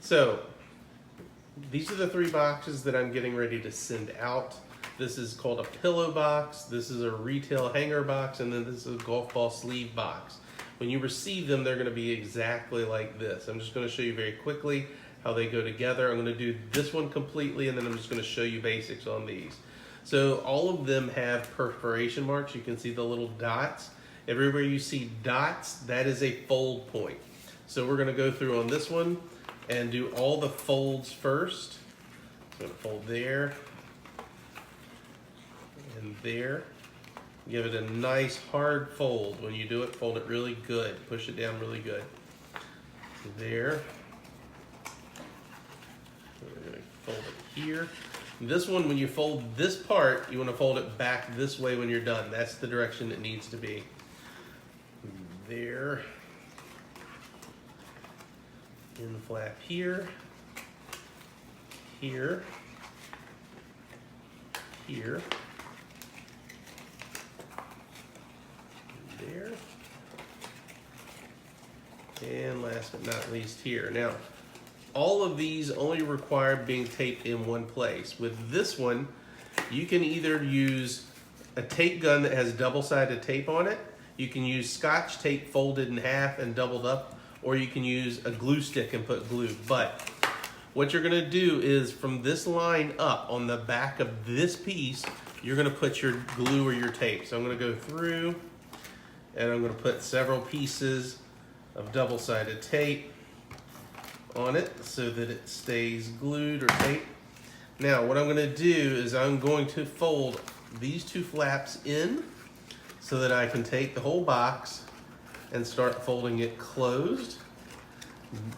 So these are the 3 boxes that I'm getting ready to send out. This is called a pillow box, this is a retail hanger box, and then this is a golf ball sleeve box. When you receive them, they're gonna be exactly like this. I'm just gonna show you very quickly how they go together. I'm gonna do this one completely, and then I'm just gonna show you basics on these. So all of them have perforation marks. You can see the little dots. Everywhere you see dots, that is a fold point. So we're gonna go through on this one and do all the folds first. So I'm gonna fold there and there. Give it a nice hard fold. When you do it, fold it really good. Push it down really good. So there. We're gonna fold it here. This one, when you fold this part, you want to fold it back this way when you're done. That's the direction it needs to be. There. In the flap here. Here. Here. There. And last but not least here. Now, all of these only require being taped in one place. With this one, you can either use a tape gun that has double-sided tape on it, you can use Scotch tape folded in half and doubled up, or you can use a glue stick and put glue. But what you're gonna do is from this line up on the back of this piece, you're gonna put your glue or your tape. So I'm gonna go through and I'm gonna put several pieces of double-sided tape on it so that it stays glued or taped. Now what I'm going to do is I'm going to fold these 2 flaps in so that I can take the whole box and start folding it closed.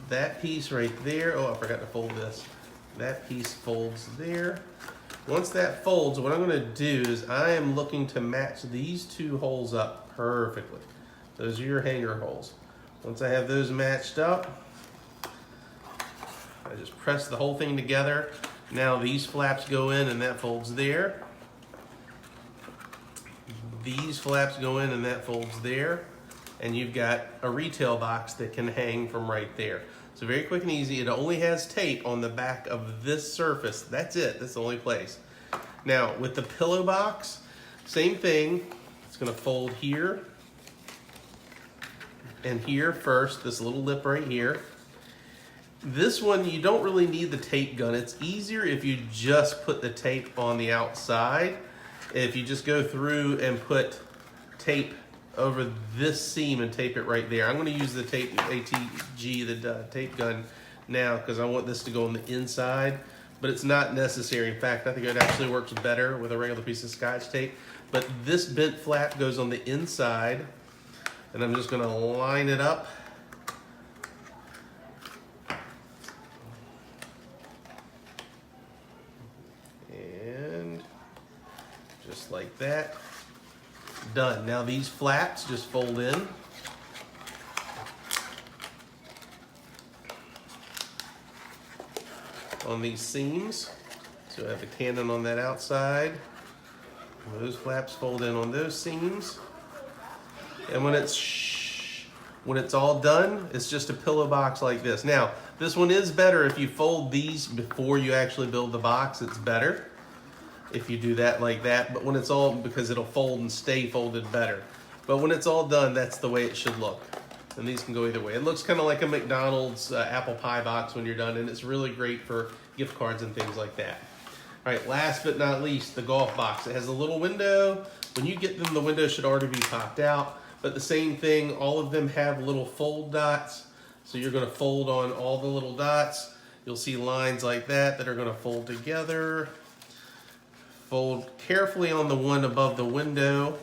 That piece right there, oh I forgot to fold this. That piece folds there. Once that folds, what I'm going to do is I am looking to match these 2 holes up perfectly. Those are your hanger holes. Once I have those matched up, I just press the whole thing together. Now these flaps go in and that folds there. These flaps go in and that folds there. And you've got a retail box that can hang from right there. So very quick and easy. It only has tape on the back of this surface. That's it, that's the only place. Now with the pillow box, same thing. It's gonna fold here and here first, this little lip right here. This one, you don't really need the tape gun. It's easier if you just put the tape on the outside. If you just go through and put tape over this seam and tape it right there. I'm gonna use the tape ATG, the tape gun now because I want this to go on the inside, but it's not necessary. In fact, I think it actually works better with a regular piece of Scotch tape. But this bent flap goes on the inside, and I'm just gonna line it up. Just like that. Done. Now these flaps just fold in. On these seams. So I have the Canon on that outside. Those flaps fold in on those seams. And when it's all done, it's just a pillow box like this. Now, this one is better if you fold these before you actually build the box. It's better if you do that like that, but when it's all, because it'll fold and stay folded better. But when it's all done, that's the way it should look. And these can go either way. It looks kind of like a McDonald's apple pie box when you're done, and it's really great for gift cards and things like that. All right, last but not least, the golf box. It has a little window. When you get them, the window should already be popped out, but the same thing, all of them have little fold dots. So you're gonna fold on all the little dots. You'll see lines like that are gonna fold together. Fold carefully on the one above the window.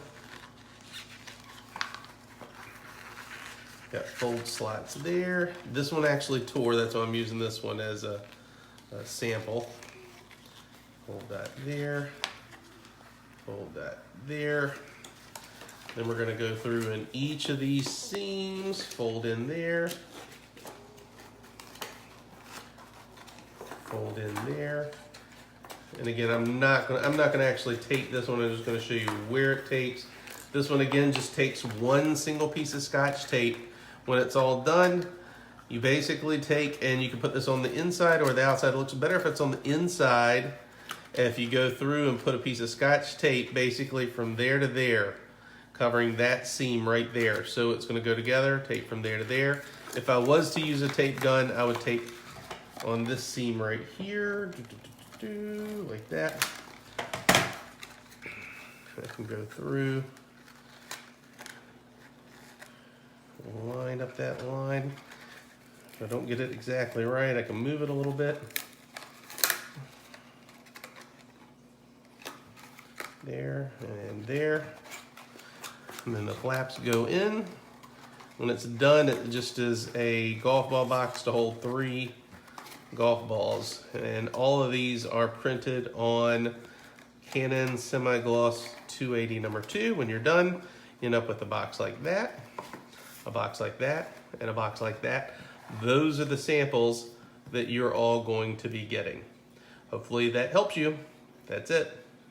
Got fold slots there. This one actually tore, that's why I'm using this one as a sample. Fold that there. Fold that there. Then we're going to go through in each of these seams, fold in there. Fold in there. And again, I'm not gonna actually tape this one. I'm just gonna show you where it tapes. This one again just takes one single piece of Scotch tape. When it's all done, You basically take, and you can put this on the inside or the outside. It looks better if it's on the inside. If you go through and put a piece of Scotch tape basically from there to there, covering that seam right there. So it's going to go together, tape from there to there. If I was to use a tape gun, I would tape on this seam right here, like that. I can go through, line up that line. If I don't get it exactly right, I can move it a little bit. There and there. And then the flaps go in. When it's done, it just is a golf ball box to hold 3 golf balls. And all of these are printed on Canon Semi-Gloss 280 number 2. When you're done, you end up with a box like that, a box like that, and a box like that. Those are the samples that you're all going to be getting. Hopefully that helps you. That's it.